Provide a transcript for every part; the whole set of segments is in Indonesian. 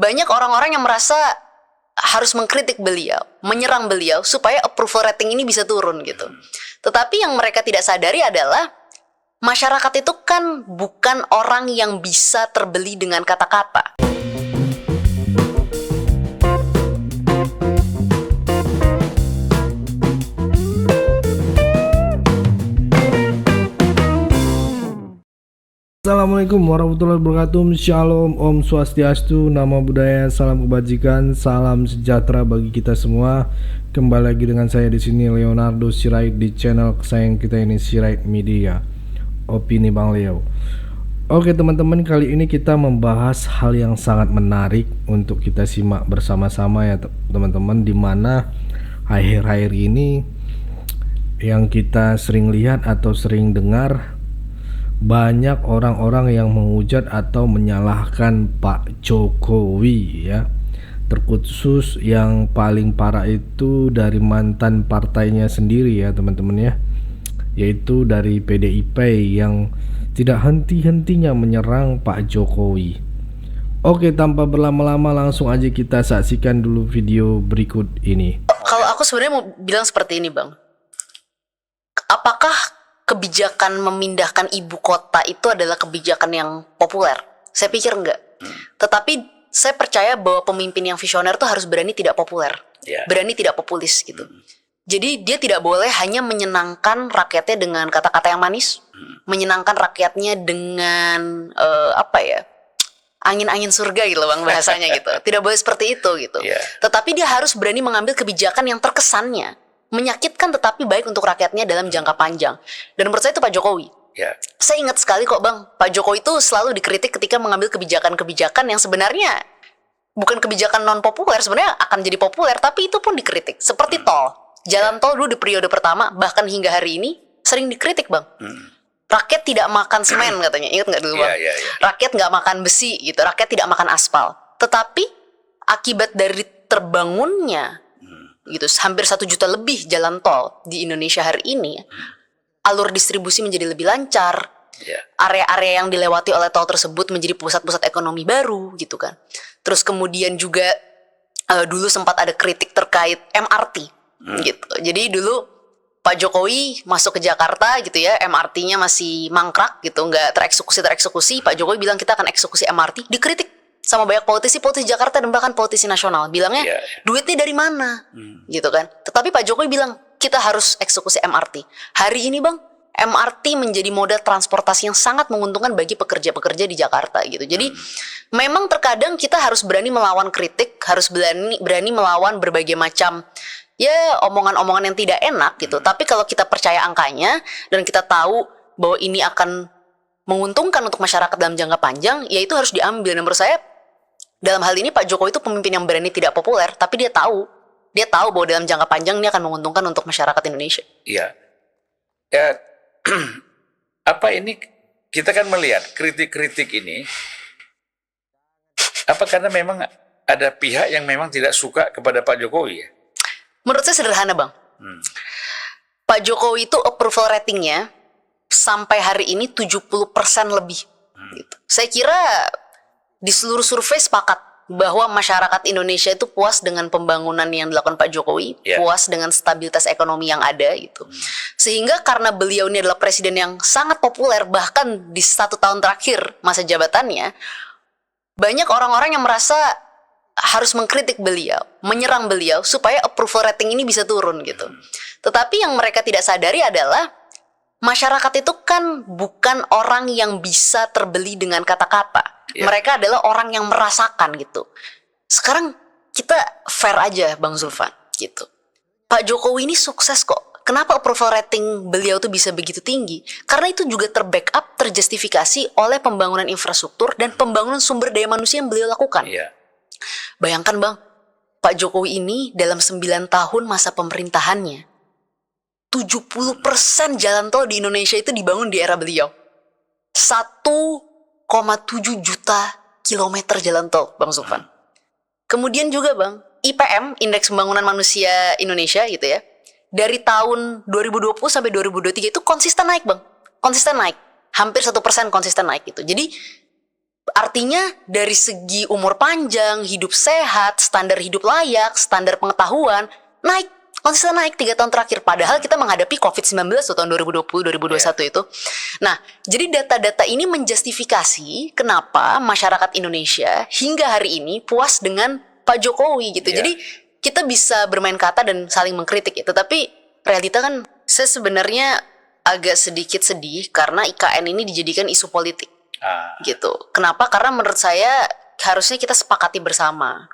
Banyak orang-orang yang merasa harus mengkritik beliau, menyerang beliau supaya approval rating ini bisa turun gitu. Tetapi yang mereka tidak sadari adalah masyarakat itu kan bukan orang yang bisa terbeli dengan kata-kata. Assalamualaikum warahmatullahi wabarakatuh. Shalom, Om Swastiastu, Namo Buddhaya, salam kebajikan, salam sejahtera bagi kita semua. Kembali lagi dengan saya di sini Leonardo Sirait di channel kesayangan kita ini, Sirait Media. Opini Bang Leo. Oke teman-teman, kali ini kita membahas hal yang sangat menarik untuk kita simak bersama-sama ya teman-teman, dimana akhir-akhir ini yang kita sering lihat atau sering dengar, banyak orang-orang yang menghujat atau menyalahkan Pak Jokowi ya. Terkhusus yang paling parah itu dari mantan partainya sendiri ya teman-teman ya, yaitu dari PDIP yang tidak henti-hentinya menyerang Pak Jokowi. Oke, tanpa berlama-lama langsung aja kita saksikan dulu video berikut ini. Kalau aku sebenarnya mau bilang seperti ini, Bang. Apakah kebijakan memindahkan ibu kota itu adalah kebijakan yang populer? Saya pikir enggak. Tetapi saya percaya bahwa pemimpin yang visioner itu harus berani tidak populer, berani tidak populis gitu. Jadi dia tidak boleh hanya menyenangkan rakyatnya dengan kata-kata yang manis, menyenangkan rakyatnya dengan angin-angin surga gitu Bang bahasanya gitu. Tidak boleh seperti itu gitu. Tetapi dia harus berani mengambil kebijakan yang terkesannya menyakitkan tetapi baik untuk rakyatnya dalam jangka panjang. Dan menurut saya itu Pak Jokowi. Saya ingat sekali kok Bang, Pak Jokowi itu selalu dikritik ketika mengambil kebijakan-kebijakan yang sebenarnya bukan kebijakan non populer, sebenarnya akan jadi populer, tapi itu pun dikritik. Seperti tol, jalan tol dulu di periode pertama bahkan hingga hari ini sering dikritik Bang. Rakyat tidak makan semen katanya, ingat nggak dulu Bang? Rakyat nggak makan besi gitu, rakyat tidak makan aspal. Tetapi akibat dari terbangunnya gitu, hampir 1 juta lebih jalan tol di Indonesia hari ini, alur distribusi menjadi lebih lancar, area-area yang dilewati oleh tol tersebut menjadi pusat-pusat ekonomi baru gitu kan. Terus kemudian juga dulu sempat ada kritik terkait MRT gitu. Jadi dulu Pak Jokowi masuk ke Jakarta gitu ya, MRT-nya masih mangkrak gitu, nggak tereksekusi. Pak Jokowi bilang kita akan eksekusi MRT, dikritik sama banyak politisi Jakarta dan bahkan politisi nasional, bilangnya duitnya dari mana gitu kan. Tetapi Pak Jokowi bilang kita harus eksekusi MRT. Hari ini Bang, MRT menjadi moda transportasi yang sangat menguntungkan bagi pekerja-pekerja di Jakarta gitu. Jadi memang terkadang kita harus berani melawan kritik, harus berani melawan berbagai macam ya omongan-omongan yang tidak enak gitu. Tapi kalau kita percaya angkanya dan kita tahu bahwa ini akan menguntungkan untuk masyarakat dalam jangka panjang, ya itu harus diambil. Dan menurut saya dalam hal ini Pak Jokowi itu pemimpin yang berani tidak populer, tapi dia tahu bahwa dalam jangka panjang ini akan menguntungkan untuk masyarakat Indonesia. Iya. Ya, apa ini kita kan melihat kritik-kritik ini, apa karena memang ada pihak yang memang tidak suka kepada Pak Jokowi ya? Menurut saya sederhana Bang. Pak Jokowi itu approval ratingnya sampai hari ini 70% lebih. Gitu. Saya kira di seluruh survei sepakat bahwa masyarakat Indonesia itu puas dengan pembangunan yang dilakukan Pak Jokowi, puas dengan stabilitas ekonomi yang ada gitu. Sehingga karena beliau ini adalah presiden yang sangat populer, bahkan di 1 tahun terakhir masa jabatannya, banyak orang-orang yang merasa harus mengkritik beliau, menyerang beliau supaya approval rating ini bisa turun gitu. Tetapi yang mereka tidak sadari adalah masyarakat itu kan bukan orang yang bisa terbeli dengan kata-kata. Mereka adalah orang yang merasakan gitu. Sekarang kita fair aja Bang Zulfan gitu. Pak Jokowi ini sukses kok. Kenapa approval rating beliau tuh bisa begitu tinggi? Karena itu juga terbackup, terjustifikasi oleh pembangunan infrastruktur dan pembangunan sumber daya manusia yang beliau lakukan. Bayangkan Bang, Pak Jokowi ini dalam 9 tahun masa pemerintahannya, 70% jalan tol di Indonesia itu dibangun di era beliau. 1,7 juta kilometer jalan tol, Bang Zulfan. Kemudian juga Bang, IPM, Indeks Pembangunan Manusia Indonesia gitu ya, dari tahun 2020 sampai 2023 itu konsisten naik Bang. Konsisten naik. Hampir 1% konsisten naik gitu. Jadi Artinya dari segi umur panjang, hidup sehat, standar hidup layak, standar pengetahuan naik, konsisten naik 3 tahun terakhir. Padahal kita menghadapi COVID-19 tahun 2020-2021 itu. Nah, jadi data-data ini menjustifikasi kenapa masyarakat Indonesia hingga hari ini puas dengan Pak Jokowi gitu. Jadi kita bisa bermain kata dan saling mengkritik ya. Tetapi realita kan, saya sebenarnya agak sedikit sedih karena IKN ini dijadikan isu politik. Gitu. Kenapa? Karena menurut saya harusnya kita sepakati bersama.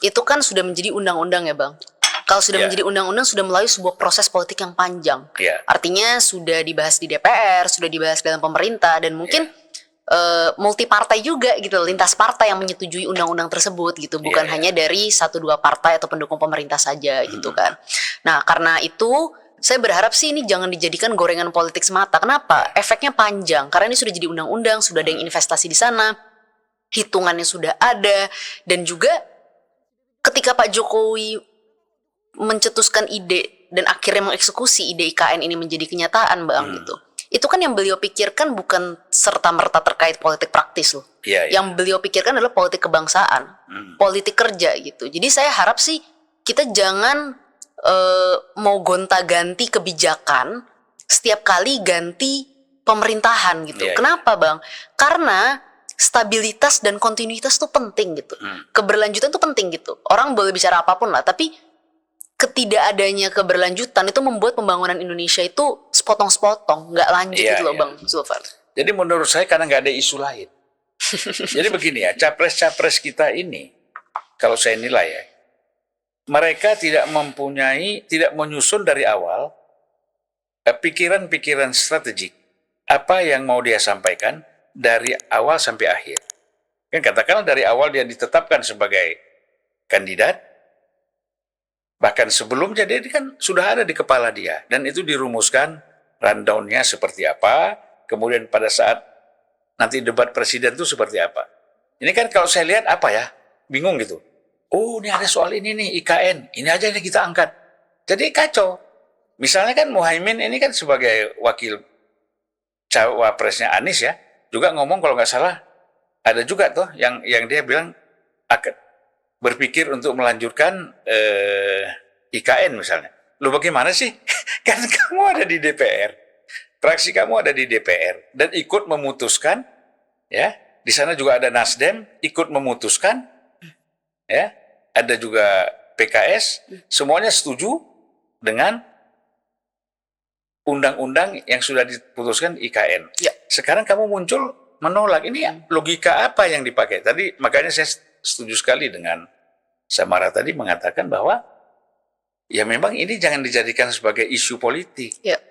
Itu kan sudah menjadi undang-undang ya Bang. Kalau sudah menjadi undang-undang, sudah melalui sebuah proses politik yang panjang. Artinya sudah dibahas di DPR, sudah dibahas dalam pemerintah, dan mungkin multi partai juga gitu, lintas partai yang menyetujui undang-undang tersebut gitu, bukan hanya dari 1-2 partai atau pendukung pemerintah saja gitu kan. Nah, karena itu saya berharap sih ini jangan dijadikan gorengan politik semata. Kenapa? Efeknya panjang. Karena ini sudah jadi undang-undang, sudah ada yang investasi di sana, hitungannya sudah ada, dan juga ketika Pak Jokowi mencetuskan ide dan akhirnya mengeksekusi ide IKN ini menjadi kenyataan, Bang, gitu. Itu kan yang beliau pikirkan bukan serta-merta terkait politik praktis loh. Yang beliau pikirkan adalah politik kebangsaan, politik kerja gitu. Jadi saya harap sih kita jangan mau gonta-ganti kebijakan setiap kali ganti pemerintahan gitu. Kenapa Bang? Karena stabilitas dan kontinuitas itu penting gitu. Keberlanjutan itu penting gitu. Orang boleh bicara apapun lah, tapi ketidakadanya keberlanjutan itu membuat pembangunan Indonesia itu sepotong-sepotong, nggak lanjut gitu loh Bang Zulfan. Jadi menurut saya karena nggak ada isu lain. Jadi begini ya, capres-capres kita ini, kalau saya nilai ya, mereka tidak menyusun dari awal pikiran-pikiran strategik apa yang mau dia sampaikan dari awal sampai akhir. Kan katakanlah dari awal dia ditetapkan sebagai kandidat, bahkan sebelumnya dia kan sudah ada di kepala dia, dan itu dirumuskan rundown-nya seperti apa, kemudian pada saat nanti debat presiden itu seperti apa. Ini kan kalau saya lihat apa ya, bingung gitu. Oh, ini ada soal ini nih, IKN. Ini aja yang kita angkat. Jadi kacau. Misalnya kan Muhaimin ini kan sebagai wakil cawapresnya Anies ya, juga ngomong kalau nggak salah, ada juga tuh yang dia bilang akan berpikir untuk melanjutkan IKN misalnya. Lu bagaimana sih? Kan kamu ada di DPR. Fraksi kamu ada di DPR. Dan ikut memutuskan, ya. Di sana juga ada Nasdem, ikut memutuskan, ya. Ada juga PKS, semuanya setuju dengan undang-undang yang sudah diputuskan IKN. Sekarang kamu muncul menolak. Ini logika apa yang dipakai? Tadi makanya saya setuju sekali dengan Samara tadi mengatakan bahwa ya memang ini jangan dijadikan sebagai isu politik. Ya.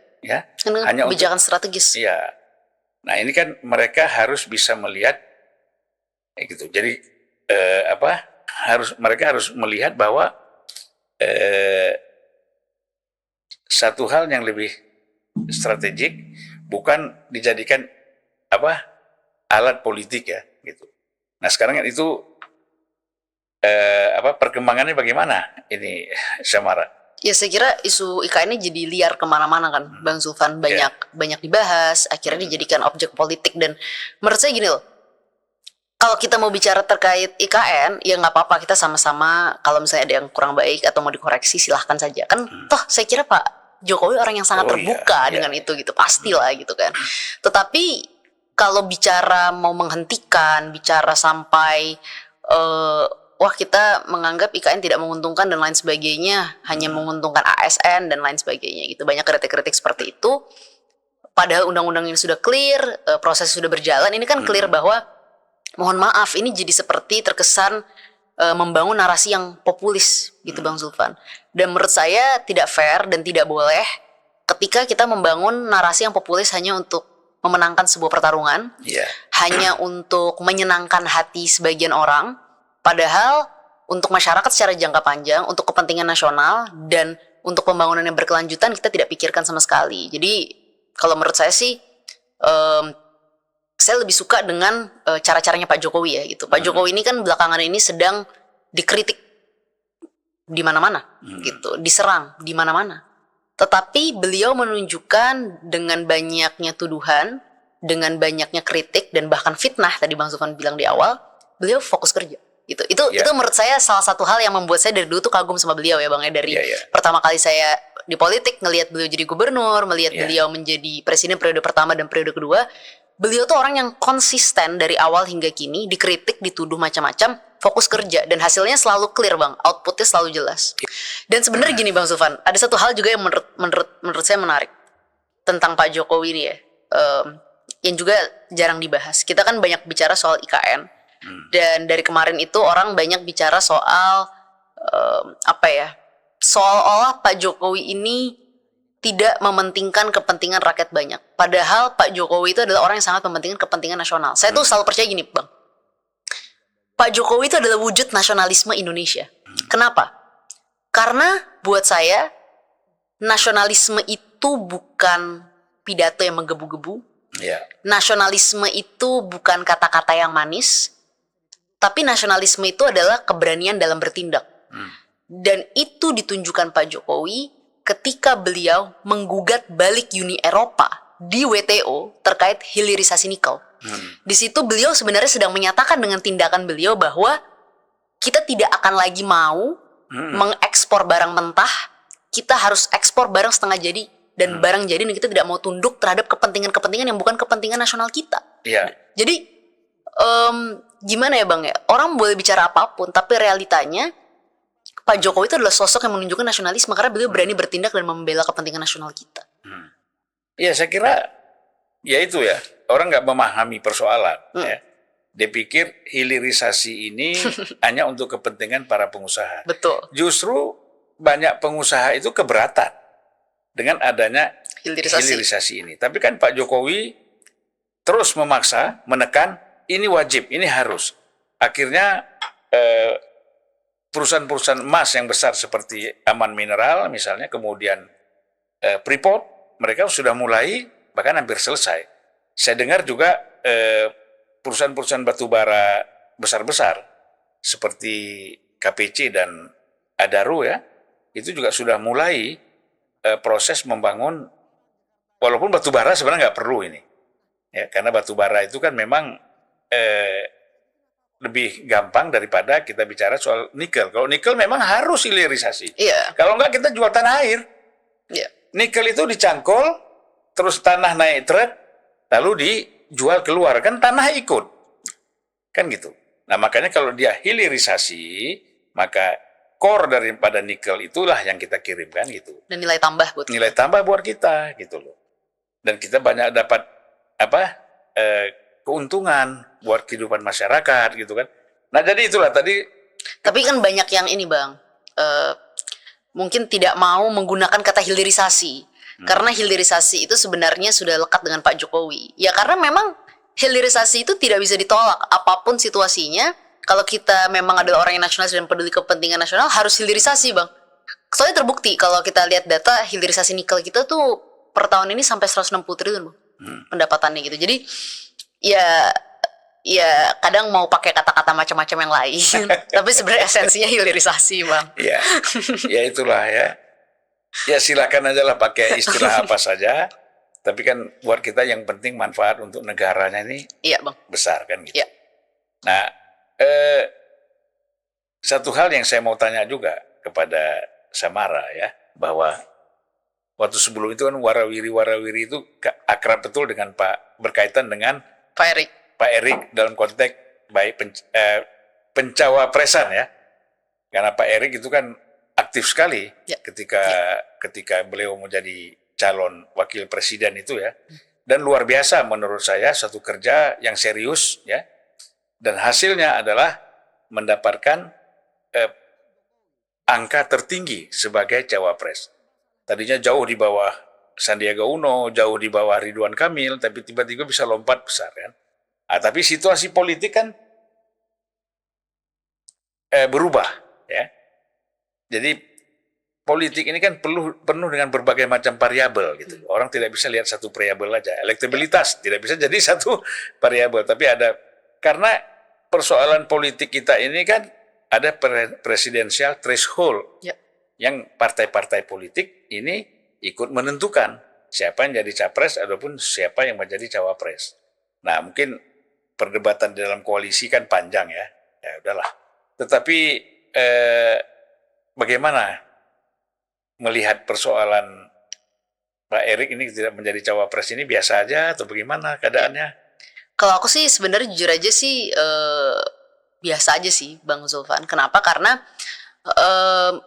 Hanya kebijakan strategis. Ya. Nah, ini kan mereka harus bisa melihat gitu. Jadi mereka harus melihat bahwa satu hal yang lebih strategik bukan dijadikan alat politik ya gitu. Nah, sekarang itu perkembangannya bagaimana ini, Samara? Ya saya kira isu IKN ini jadi liar kemana-mana kan, Bang Zulfan, banyak dibahas, akhirnya dijadikan objek politik. Dan menurut saya gini loh, kalau kita mau bicara terkait IKN, ya nggak apa-apa, kita sama-sama, kalau misalnya ada yang kurang baik atau mau dikoreksi silahkan saja. Kan toh saya kira Pak Jokowi orang yang sangat terbuka dengan itu gitu, pastilah gitu kan. Tetapi kalau bicara mau menghentikan, bicara sampai wah kita menganggap IKN tidak menguntungkan dan lain sebagainya, hanya menguntungkan ASN dan lain sebagainya gitu. Banyak kritik-kritik seperti itu. Padahal undang-undang ini sudah clear, proses sudah berjalan. Ini kan clear bahwa mohon maaf ini jadi seperti terkesan membangun narasi yang populis gitu Bang Zulfan. Dan menurut saya tidak fair dan tidak boleh ketika kita membangun narasi yang populis hanya untuk memenangkan sebuah pertarungan, hanya untuk menyenangkan hati sebagian orang. Padahal untuk masyarakat secara jangka panjang, untuk kepentingan nasional, dan untuk pembangunan yang berkelanjutan kita tidak pikirkan sama sekali. Jadi kalau menurut saya sih, saya lebih suka dengan cara-caranya Pak Jokowi ya gitu. Pak Jokowi ini kan belakangan ini sedang dikritik di mana-mana gitu, diserang di mana-mana. Tetapi beliau menunjukkan dengan banyaknya tuduhan dengan banyaknya kritik dan bahkan fitnah tadi Bang Zulfan bilang di awal, beliau fokus kerja. Itu menurut saya salah satu hal yang membuat saya dari dulu tuh kagum sama beliau ya Bang ya. Dari pertama kali saya di politik ngelihat beliau jadi gubernur, melihat beliau menjadi presiden periode pertama dan periode kedua, beliau tuh orang yang konsisten dari awal hingga kini, dikritik, dituduh macam-macam, fokus kerja dan hasilnya selalu clear Bang, outputnya selalu jelas. Dan sebenarnya gini Bang Zulfan, ada satu hal juga yang menurut saya menarik tentang Pak Jokowi ini ya, yang juga jarang dibahas. Kita kan banyak bicara soal IKN. Dan dari kemarin itu orang banyak bicara soal seolah-olah Pak Jokowi ini tidak mementingkan kepentingan rakyat banyak. Padahal Pak Jokowi itu adalah orang yang sangat mementingkan kepentingan nasional. Saya tuh selalu percaya gini Bang, Pak Jokowi itu adalah wujud nasionalisme Indonesia. Kenapa? Karena buat saya nasionalisme itu bukan pidato yang menggebu-gebu. Nasionalisme itu bukan kata-kata yang manis, tapi nasionalisme itu adalah keberanian dalam bertindak. Dan itu ditunjukkan Pak Jokowi ketika beliau menggugat balik Uni Eropa di WTO terkait hilirisasi nikel. Di situ beliau sebenarnya sedang menyatakan dengan tindakan beliau bahwa kita tidak akan lagi mau mengekspor barang mentah, kita harus ekspor barang setengah jadi dan barang jadi, dan kita tidak mau tunduk terhadap kepentingan-kepentingan yang bukan kepentingan nasional kita. Jadi gimana ya Bang ya, orang boleh bicara apapun, tapi realitanya Pak Jokowi itu adalah sosok yang menunjukkan nasionalisme karena beliau berani bertindak dan membela kepentingan nasional kita. Ya saya kira ya itu ya, orang nggak memahami persoalan. Ya. Dia pikir hilirisasi ini hanya untuk kepentingan para pengusaha. Betul. Justru banyak pengusaha itu keberatan dengan adanya hilirisasi ini. Tapi kan Pak Jokowi terus memaksa, menekan, ini wajib, ini harus. Akhirnya perusahaan-perusahaan emas yang besar seperti Aman Mineral misalnya, kemudian Freeport, mereka sudah mulai, bahkan hampir selesai. Saya dengar juga perusahaan-perusahaan batubara besar-besar seperti KPC dan Adaro ya, itu juga sudah mulai proses membangun, walaupun batubara sebenarnya nggak perlu ini, ya, karena batubara itu kan memang lebih gampang daripada kita bicara soal nikel. Kalau nikel memang harus hilirisasi. Kalau nggak kita jual tanah air. Nikel itu dicangkul, terus tanah naik truk, lalu dijual keluar, kan tanah ikut, kan gitu. Nah makanya kalau dia hilirisasi, maka core daripada nikel itulah yang kita kirimkan gitu. Dan nilai tambah buat kita. Nilai tambah buat kita gitu loh. Dan kita banyak dapat keuntungan buat kehidupan masyarakat gitu kan. Nah jadi itulah tadi. Tapi kan banyak yang ini Bang, mungkin tidak mau menggunakan kata hilirisasi. Karena hilirisasi itu sebenarnya sudah lekat dengan Pak Jokowi. Ya karena memang hilirisasi itu tidak bisa ditolak. Apapun situasinya, kalau kita memang adalah orang yang nasionalis dan peduli kepentingan nasional, harus hilirisasi Bang. Soalnya terbukti kalau kita lihat data hilirisasi nikel kita tuh per tahun ini sampai 160 triliun Bang, pendapatannya gitu. Jadi ya kadang mau pakai kata-kata macam-macam yang lain, tapi sebenarnya esensinya hilirisasi Bang. Ya itulah ya. Ya silakan aja lah pakai istilah apa saja. Tapi kan buat kita yang penting manfaat untuk negaranya ini Bang, besar kan gitu. Nah, satu hal yang saya mau tanya juga kepada Samara ya, bahwa waktu sebelum itu kan warawiri itu akrab betul dengan berkaitan dengan Pak Erik dalam konteks baik pencawapresan ya. Karena Pak Erik itu kan aktif sekali ketika beliau menjadi calon wakil presiden itu ya. Dan luar biasa menurut saya, satu kerja yang serius ya. Dan hasilnya adalah mendapatkan angka tertinggi sebagai cawapres. Tadinya jauh di bawah Sandiaga Uno, jauh di bawah Ridwan Kamil, tapi tiba-tiba bisa lompat besar kan. Tapi situasi politik kan berubah ya. Jadi politik ini kan penuh dengan berbagai macam variabel gitu. Orang tidak bisa lihat satu variabel aja. Elektabilitas tidak bisa jadi satu variabel, tapi ada, karena persoalan politik kita ini kan ada presidensial threshold yang partai-partai politik ini ikut menentukan. siapa yang jadi capres ataupun siapa yang menjadi cawapres. Nah, mungkin perdebatan di dalam koalisi kan panjang ya. Ya udahlah. Tetapi bagaimana melihat persoalan Pak Erik ini tidak menjadi cawapres ini, biasa aja atau bagaimana keadaannya? Kalau aku sih sebenarnya jujur aja sih biasa aja sih Bang Zulfan. Kenapa? Karena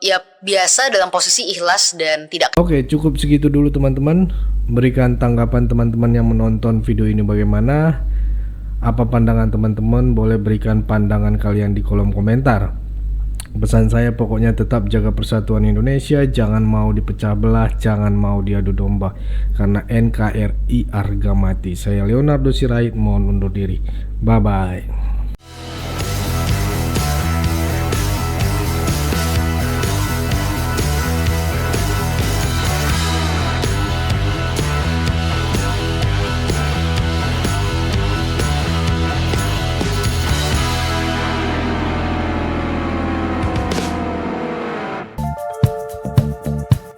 ya biasa dalam posisi ikhlas dan tidak. Oke, cukup segitu dulu teman-teman. Berikan tanggapan teman-teman yang menonton video ini bagaimana. Apa pandangan teman-teman? Boleh berikan pandangan kalian di kolom komentar. Pesan saya pokoknya tetap jaga persatuan Indonesia, jangan mau dipecah belah, jangan mau diadu domba, karena NKRI harga mati. Saya Leonardo Sirait, mohon undur diri. Bye-bye.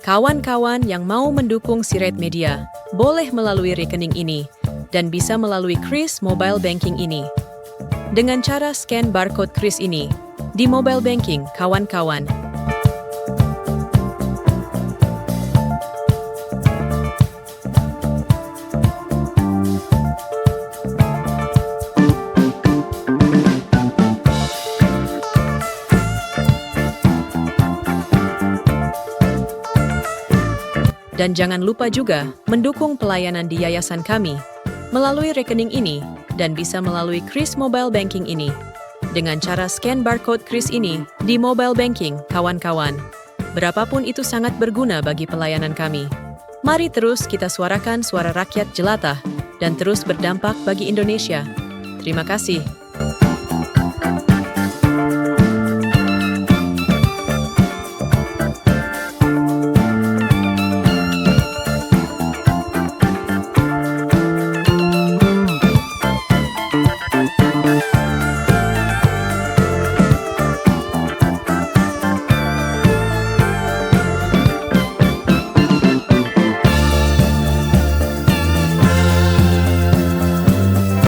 Kawan-kawan yang mau mendukung Sirait Media, boleh melalui rekening ini, dan bisa melalui Kris Mobile Banking ini. Dengan cara scan barcode Kris ini, di mobile banking, kawan-kawan. Dan jangan lupa juga mendukung pelayanan di yayasan kami melalui rekening ini dan bisa melalui Kris Mobile Banking ini. Dengan cara scan barcode Kris ini di mobile banking, kawan-kawan. Berapapun itu sangat berguna bagi pelayanan kami. Mari terus kita suarakan suara rakyat jelata dan terus berdampak bagi Indonesia. Terima kasih.